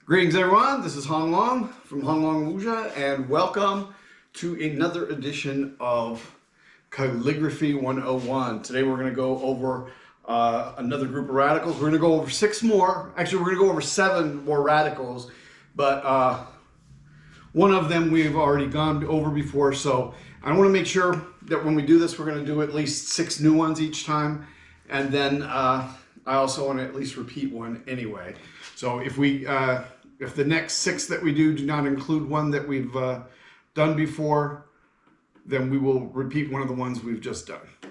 Greetings everyone, this is Hong Long from Hong Long Wuxia, and welcome to another edition of Calligraphy 101. Today we're going to go over another group of radicals. We're going to go over 6 more. Actually, we're going to go over 7 more radicals, but one of them we've already gone over before, so I want to make sure that when we do this, we're going to do at least 6 new ones each time, and then I also want to at least repeat one anyway. So if the next 6 that we do not include one that we've done before, then we will repeat one of the ones we've just done. Does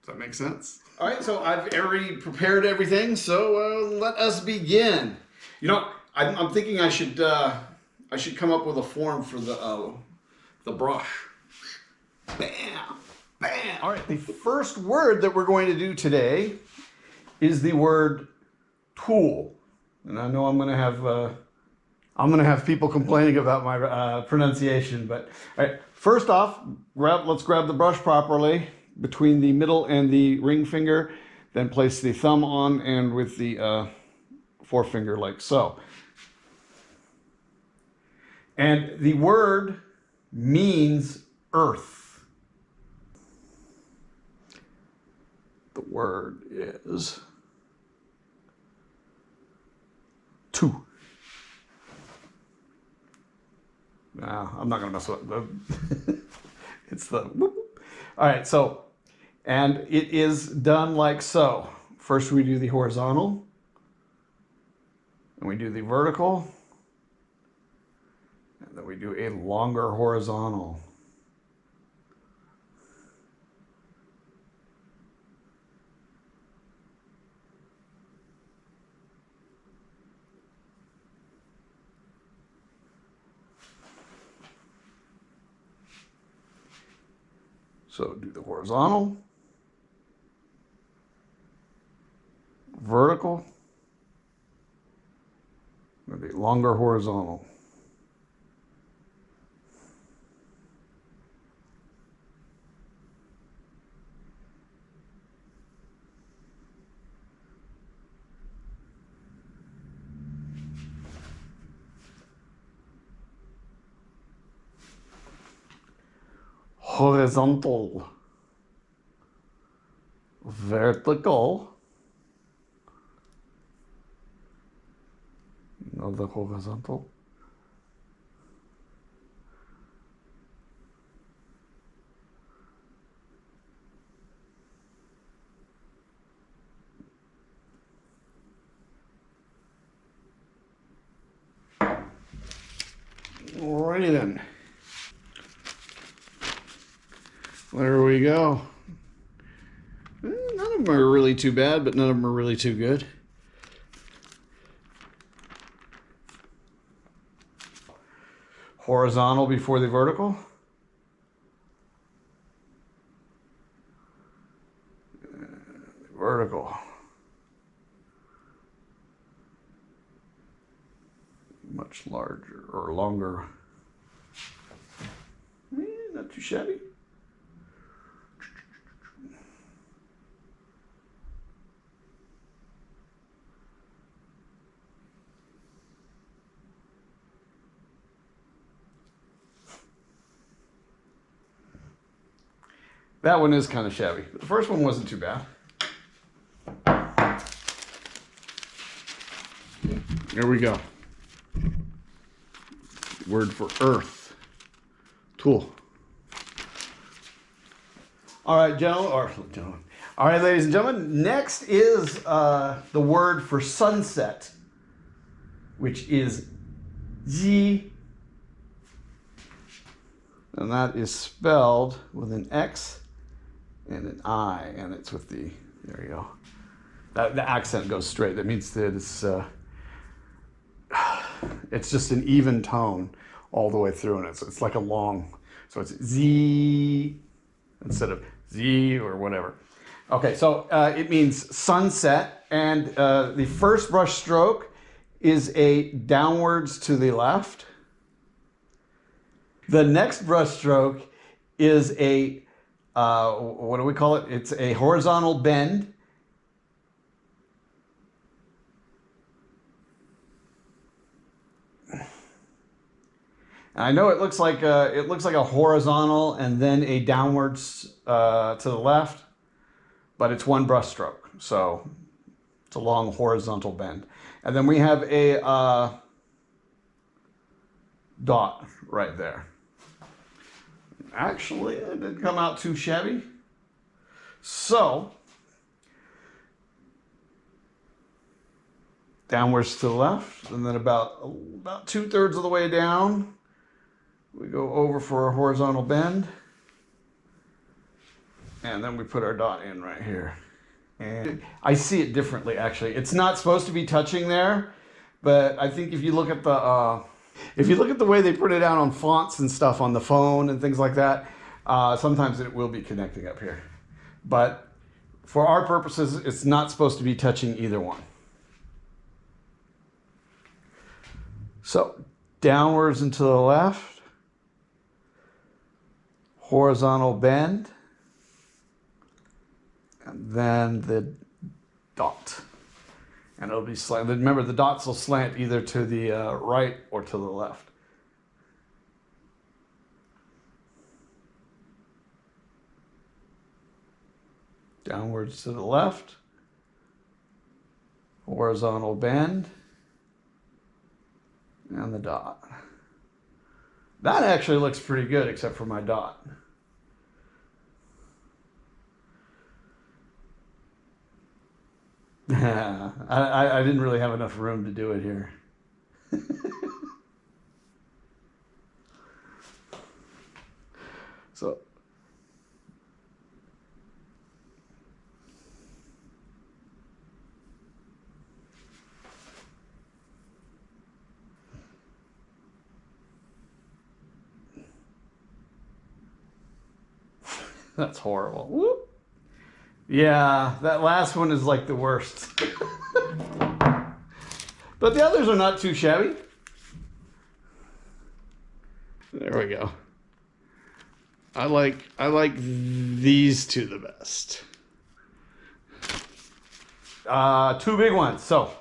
that make sense? All right, so I've already prepared everything, so let us begin. You know, I'm thinking I should come up with a form for the brush. Bam, bam. All right, the first word that we're going to do today is the word tool. And I know I'm going to have people complaining about my pronunciation, but all right. First off, let's grab the brush properly between the middle and the ring finger, then place the thumb on and with the forefinger like so. And the word means earth. The word is two. Nah, I'm not going to mess with it. It's the whoop. All right, so, and it is done like so. First we do the horizontal, and we do the vertical, and then we do a longer horizontal. So do the horizontal, vertical, and the longer horizontal. Horizontal, vertical, another horizontal, alrighty then. There we go. None of them are really too bad, but none of them are really too good. Horizontal before the vertical. Vertical. Much larger or longer. Not too shabby. That one is kind of shabby. The first one wasn't too bad. There we go. Word for earth. Tool. All right, gentlemen. All right, ladies and gentlemen. Next is the word for sunset, which is Ji. And that is spelled with an X and an I, and it's with the, there you go. The accent goes straight. That means that it's just an even tone all the way through, and it's like a long, so it's Z instead of Z or whatever. Okay, so it means sunset, and the first brush stroke is a downwards to the left. The next brush stroke is a, what do we call it? It's a horizontal bend. And I know it looks like a horizontal and then a downwards to the left, but it's one brush stroke, so it's a long horizontal bend. And then we have a dot right there. Actually, it didn't come out too shabby. So, downwards to the left, and then about 2/3 of the way down, we go over for a horizontal bend, and then we put our dot in right here. And I see it differently, actually. It's not supposed to be touching there, but I think if you look at the way they put it out on fonts and stuff on the phone and things like that, sometimes it will be connecting up here. But for our purposes, it's not supposed to be touching either one. So downwards and to the left, horizontal bend, and then the dot. And it'll be slant. Remember, the dots will slant either to the right or to the left. Downwards to the left, horizontal bend, and the dot. That actually looks pretty good, except for my dot. I didn't really have enough room to do it here. So that's horrible. Whoop. Yeah, that last one is like the worst. But the others are not too shabby. There we go. I like these two the best. Two big ones. So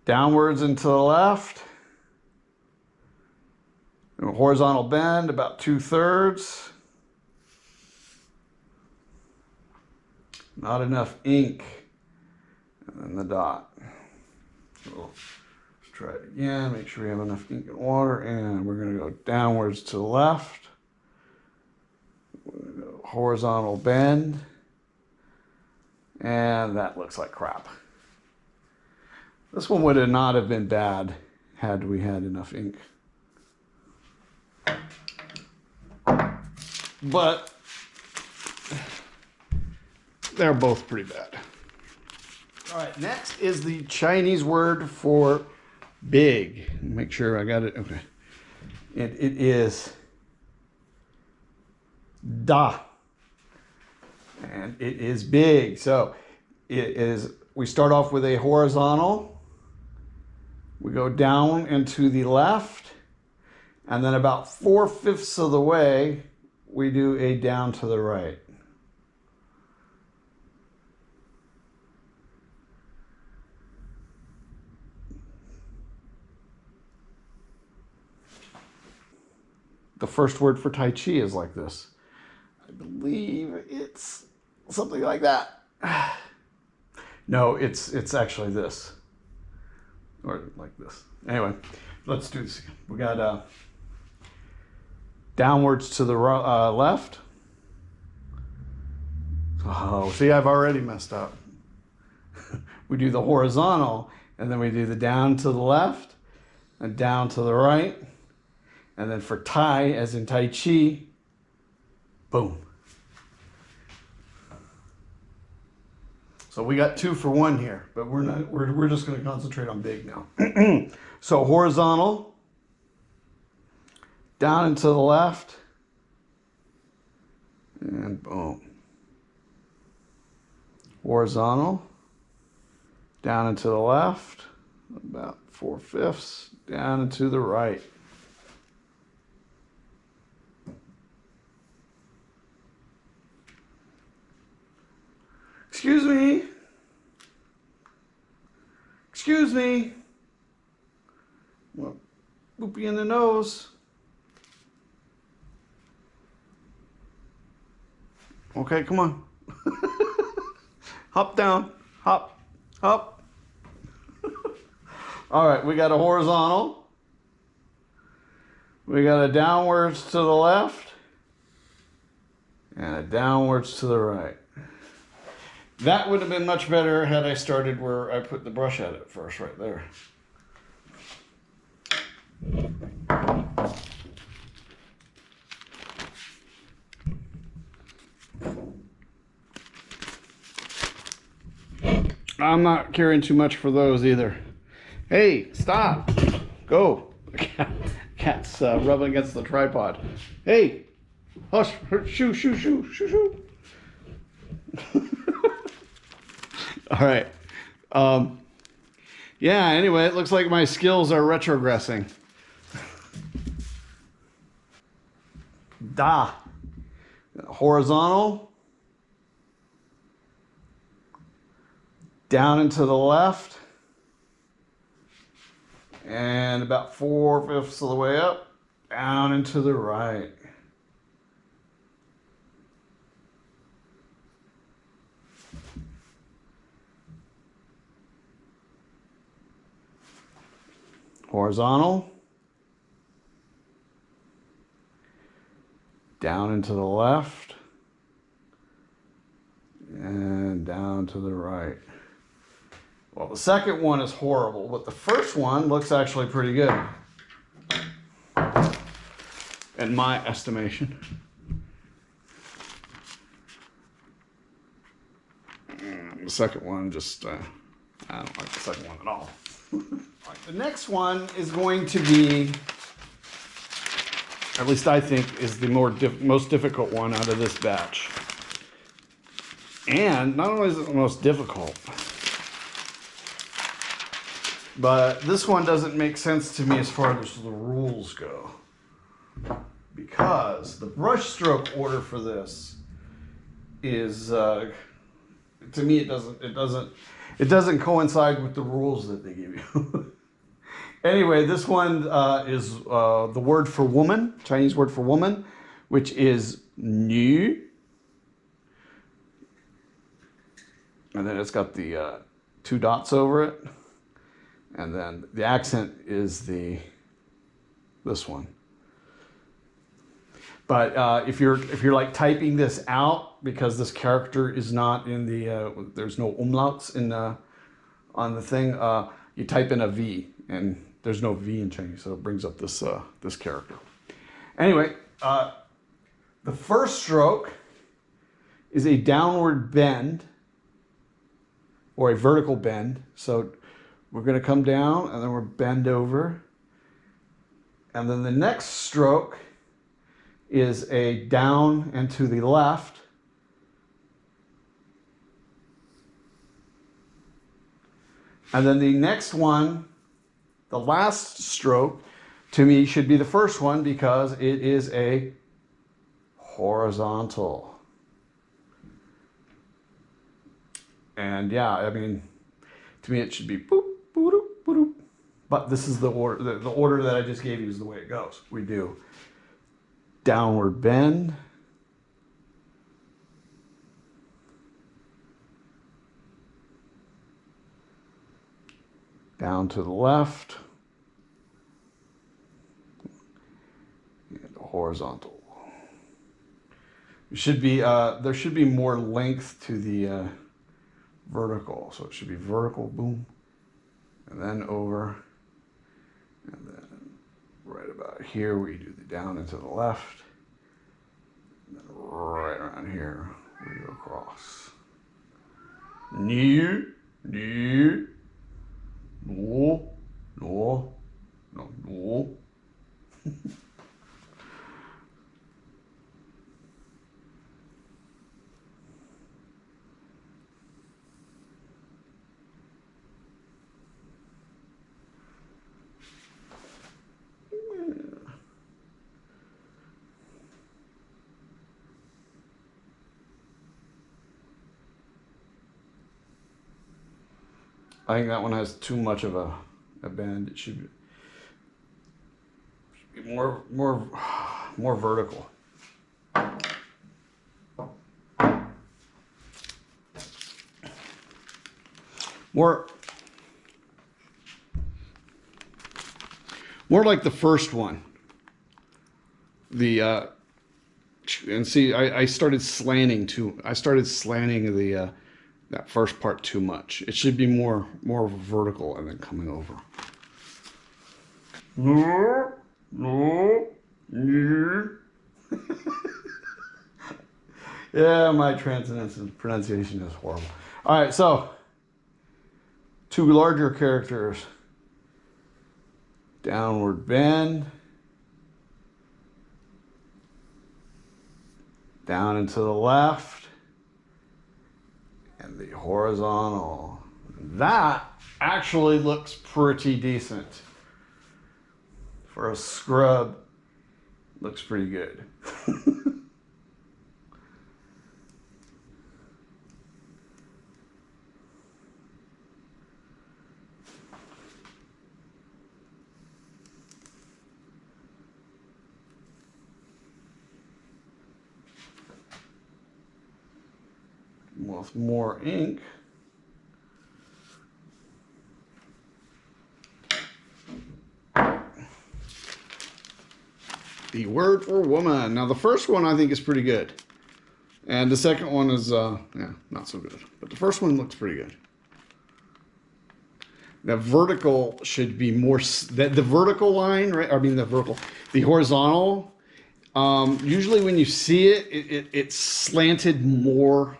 downwards and to the left. A horizontal bend about 2/3. Not enough ink. And then the dot. So let's try it again. Make sure we have enough ink and water. And we're going to go downwards to the left. Horizontal bend. And that looks like crap. This one would not have been bad had we had enough ink. But they're both pretty bad. All right, next is the Chinese word for big. Make sure I got it. Okay. It is da. And it is big. So it is, we start off with a horizontal. We go down and to the left. And then about 4/5 of the way, we do a down to the right. The first word for Tai Chi is like this. I believe it's something like that. No, it's actually this. Or like this. Anyway, let's do this again. We got downwards to the left. Oh, see, I've already messed up. We do the horizontal, and then we do the down to the left, and down to the right. And then for Tai, as in Tai Chi, boom. So we got 2 for 1 here, but we're just going to concentrate on big now. So horizontal, down and to the left, and boom. Horizontal, down and to the left, about 4/5, down and to the right. Excuse me. Excuse me. Well, boopy in the nose. Okay, come on. Hop down. Hop. Hop. All right, we got a horizontal. We got a downwards to the left. And a downwards to the right. That would have been much better had I started where I put the brush at it first, right there. I'm not caring too much for those either. Hey, stop. Go. Cat's rubbing against the tripod. Hey, hush, shoo, shoo, shoo, shoo, shoo. All right. Yeah, anyway, it looks like my skills are retrogressing. Da. Horizontal. Down and to the left. And about 4/5 of the way up. Down and to the right. Horizontal. Down and to the left. And down to the right. Well, the second one is horrible, but the first one looks actually pretty good. In my estimation. The second one just, I don't like the second one at all. Right, the next one is going to be, at least I think, is the most difficult one out of this batch. And not only is it the most difficult, but this one doesn't make sense to me as far as the rules go. Because the brush stroke order for this is, to me, it doesn't coincide with the rules that they give you. Anyway, this one is the word for woman, Chinese word for woman, which is nu. And then it's got the 2 dots over it. And then the accent is this one. But if you're like typing this out, because this character is not in the there's no umlauts in on the thing, you type in a V, and there's no V in Chinese, so it brings up this this character. Anyway, the first stroke is a downward bend or a vertical bend. So we're going to come down and then we're bend over, and then the next stroke is a down and to the left. And then the next one, the last stroke, to me should be the first one because it is a horizontal. And yeah, I mean, to me it should be boop, boop, boop, boop. But this is the order. The order that I just gave you is the way it goes. We do downward bend, down to the left, and horizontal. It should be there should be more length to the vertical, so it should be vertical, boom, and then over, and then right about here we do the down and to the left, and then right around here we go across. New, new, no, no, no, no. I think that one has too much of a bend. It should be, more vertical. More like the first one. The and see, I started slanting the that first part too much. It should be more vertical and then coming over. Yeah, my pronunciation is horrible. All right, so two larger characters. Downward bend. Down and to the left. And the horizontal. That actually looks pretty decent. For a scrub, looks pretty good. With more ink. The word for woman. Now the first one I think is pretty good. And the second one is, yeah, not so good. But the first one looks pretty good. The vertical should be more, the vertical line, right? I mean the horizontal. Usually when you see it, it's slanted more.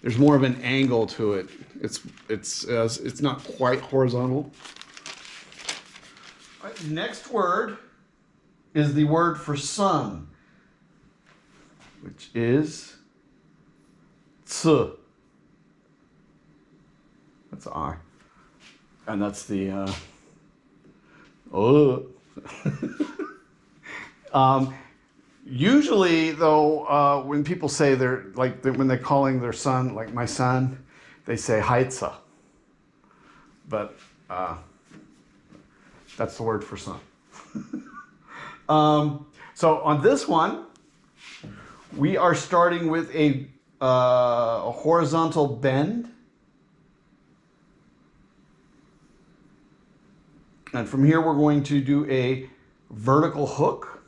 There's more of an angle to it. It's not quite horizontal. All right, next word is the word for sun, which is "c." That's I, and that's the Usually, though, when people say when they're calling their son, like my son, they say "Heitza," but that's the word for son. So on this one, we are starting with a horizontal bend. And from here, we're going to do a vertical hook.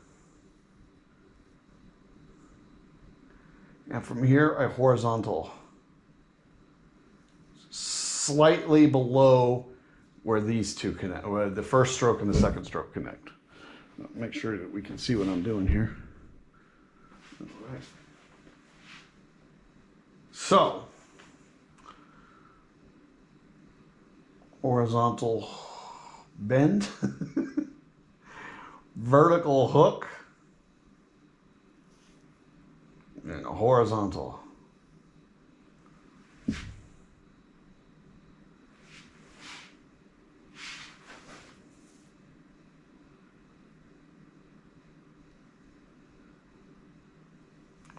And from here, a horizontal. Slightly below where these two connect, where the first stroke and the second stroke connect. Make sure that we can see what I'm doing here. All right. So, horizontal bend, vertical hook, and a horizontal.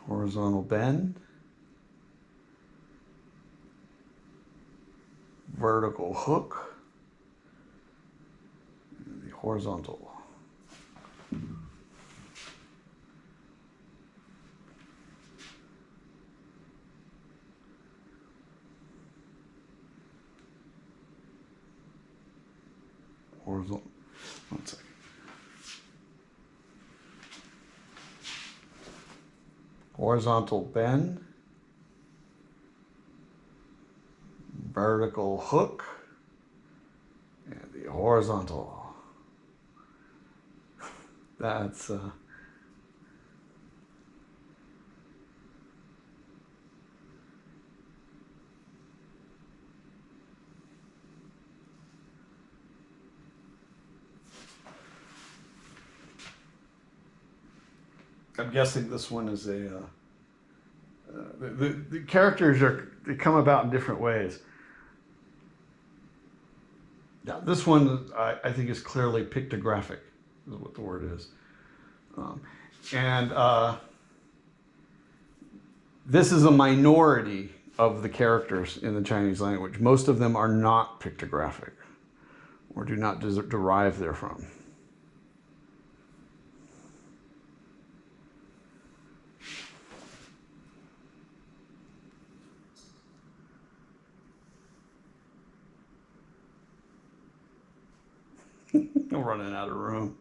Horizontal bend, vertical hook, and the horizontal. Horizontal. One second. Horizontal bend, vertical hook, and the horizontal. That's I'm guessing this one is a the characters they come about in different ways. Now this one I think is clearly pictographic, is what the word is, and this is a minority of the characters in the Chinese language. Most of them are not pictographic, or do not derive therefrom. I'm running out of room.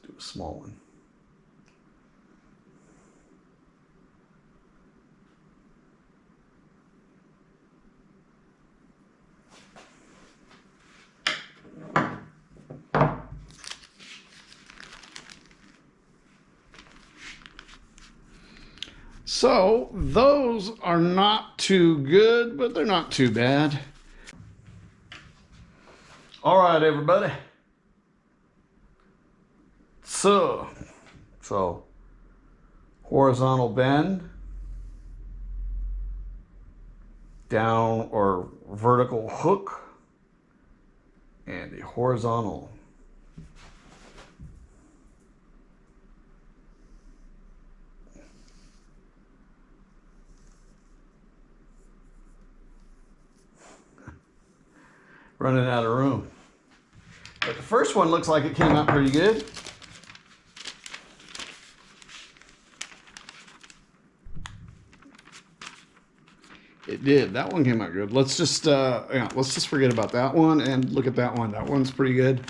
Let's do a small one. So those are not too good, but they're not too bad. All right, everybody. So horizontal bend, down or vertical hook, and a horizontal. Running out of room. But the first one looks like it came out pretty good. It did. That one came out good. Let's just forget about that one and look at that one. That one's pretty good.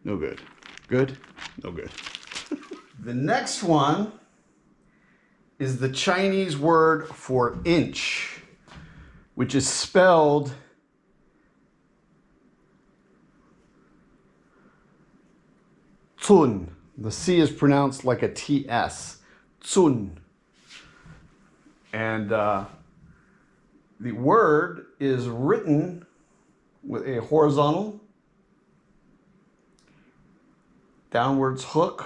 No good. Good? No good. The next one is the Chinese word for inch, which is spelled Zun. The C is pronounced like a TS. Zun. And the word is written with a horizontal, downwards hook,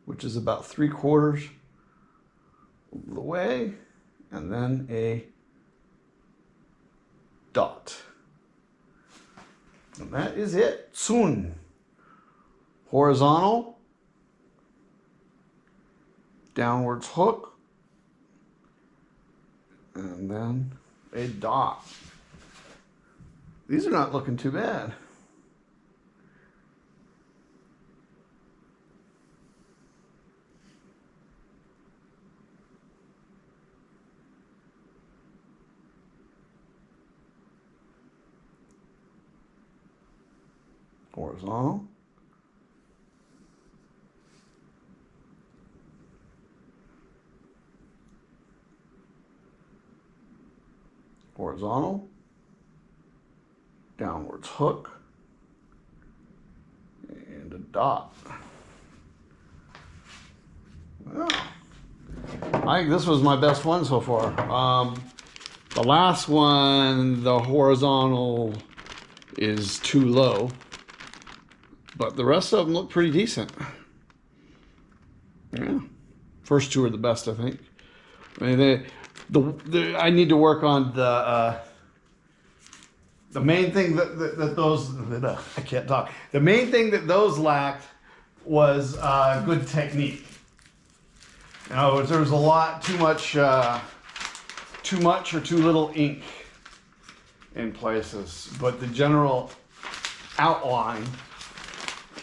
which is about 3/4 of the way, and then a dot. And that is it. Zun. Horizontal, downwards hook, and then a dot. These are not looking too bad. Horizontal. Horizontal, downwards hook, and a dot. Well, I think this was my best one so far. The last one, the horizontal is too low, but the rest of them look pretty decent. Yeah, first two are the best, I think. I mean, I need to work on the main thing that those I can't talk. The main thing that those lacked was good technique. You know, there was a lot too much or too little ink in places, but the general outline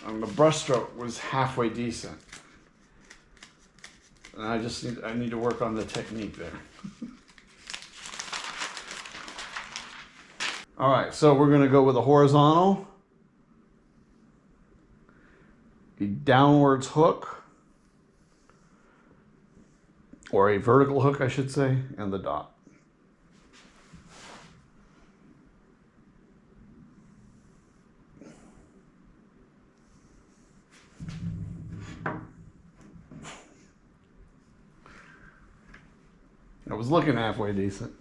on the brushstroke was halfway decent. And I need to work on the technique there. All right, so we're going to go with a horizontal, a downwards hook, or a vertical hook, I should say, and the dot. I was looking halfway decent.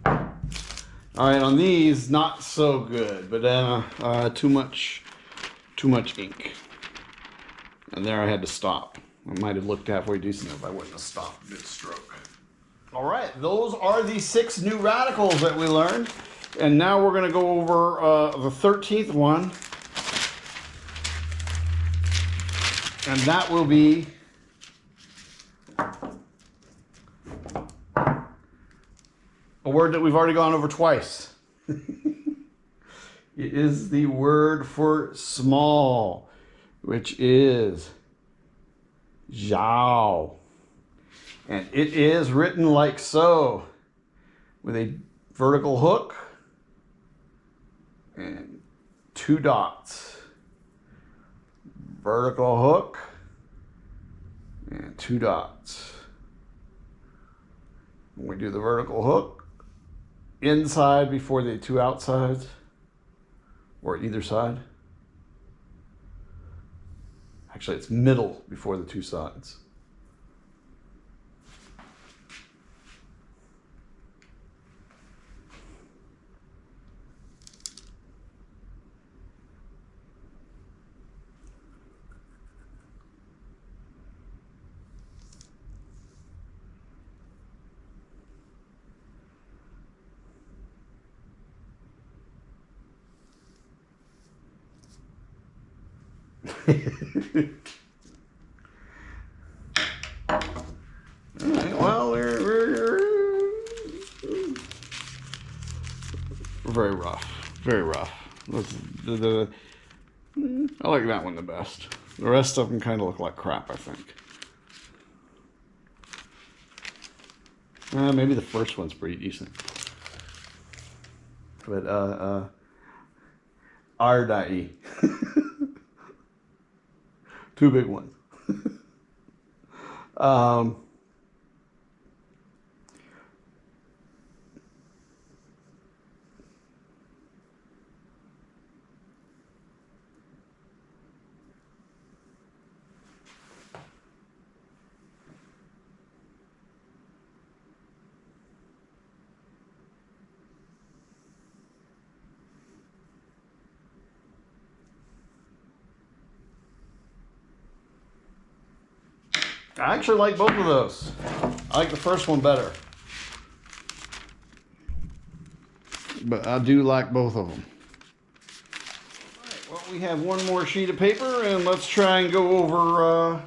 All right, on these, not so good, but too much ink. And there I had to stop. I might have looked halfway decent if I wouldn't have stopped mid-stroke. All right, those are the 6 new radicals that we learned. And now we're gonna go over the 13th one. And that will be a word that we've already gone over twice. It is the word for small, which is Zhao. And it is written like so, with a vertical hook 2 dots. Vertical hook and 2 dots. When we do the vertical hook, inside before the 2 outsides, or either side. Actually, it's middle before the 2 sides. Alright, well, we're very rough. Very rough. I like that one the best. The rest of them kind of look like crap, I think. Maybe the first one's pretty decent. But, R.E. 2 big ones. I actually like both of those. I like the first one better. But I do like both of them. All right, well, we have one more sheet of paper, and let's try and go over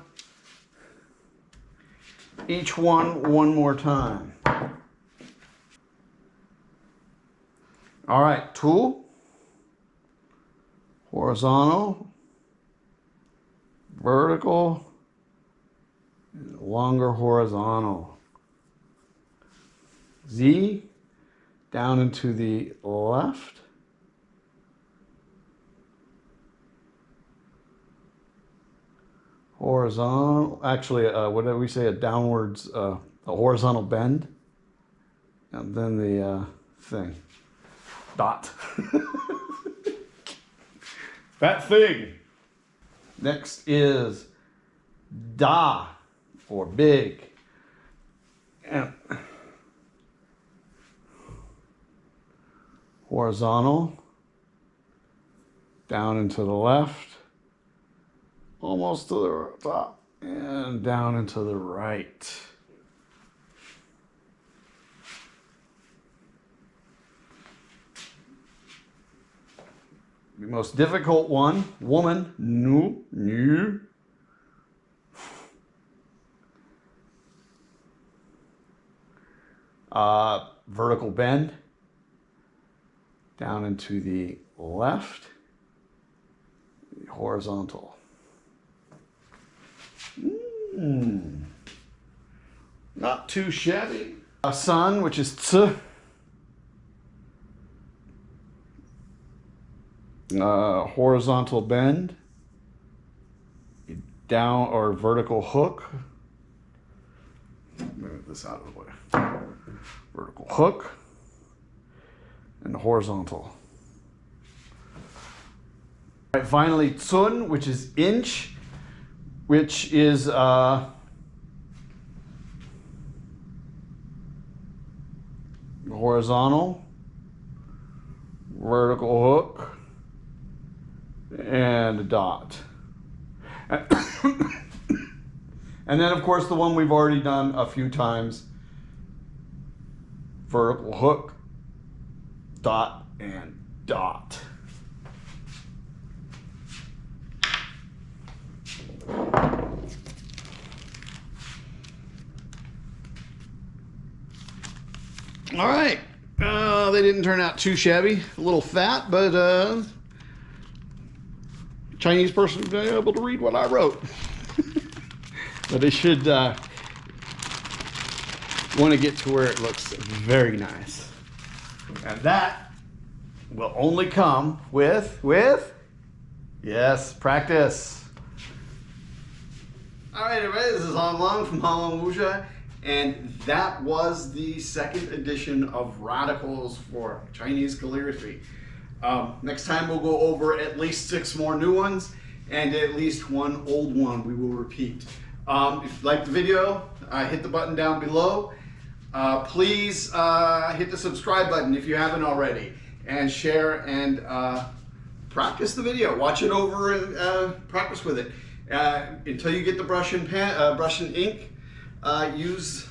each one more time. All right, tool, horizontal, vertical, longer horizontal. Z down into the left. Horizontal, actually, what did we say? A downwards, a horizontal bend. And then the thing. Dot. That thing. Next is da, or big. And horizontal, down into the left, almost to the top, and down into the right. The most difficult one, woman, nu, nu. Vertical bend, down into the left, horizontal. Not too shabby. Sun, which is ts. Horizontal bend, down or vertical hook. Move this out of the way. Vertical hook and horizontal. All right, finally, Zun, which is inch, which is horizontal, vertical hook, and a dot. And then, of course, the one we've already done a few times, vertical hook, dot, and dot. All right, they didn't turn out too shabby. A little fat, but Chinese person be able to read what I wrote. But they should want to get to where it looks very nice. And that will only come with, yes, practice. All right, everybody, this is Hong Long from Hong Long Wuxia, and that was the second edition of Radicals for Chinese calligraphy. Next time we'll go over at least 6 more new ones and at least 1 old one we will repeat. If you like the video, hit the button down below. Please hit the subscribe button if you haven't already, and share and practice the video. Watch it over and practice with it. Until you get the brush and ink, use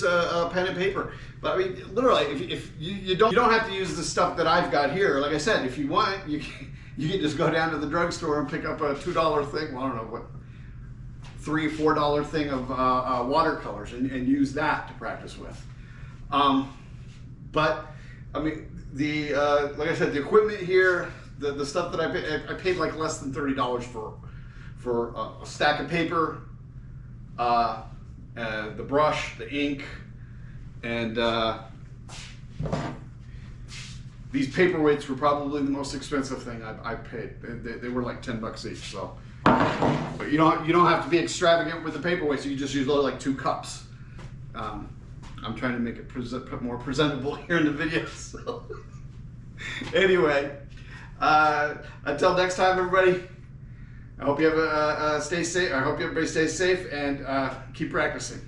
a pen and paper. But I mean, literally, if you don't have to use the stuff that I've got here. Like I said, if you want, you can just go down to the drugstore and pick up a $2 thing. Well, I don't know what, $3 or $4 thing of watercolors and use that to practice with. But I mean, like I said, the equipment here, the stuff that I paid like less than $30 for a stack of paper, the brush, the ink, and these paperweights were probably the most expensive thing I paid. They were like $10 each. So, but you don't have to be extravagant with the paperweights. You just use like 2 cups. I'm trying to make it more presentable here in the video. So. Anyway, until next time, everybody. I hope you have stay safe. I hope everybody stays safe and keep practicing.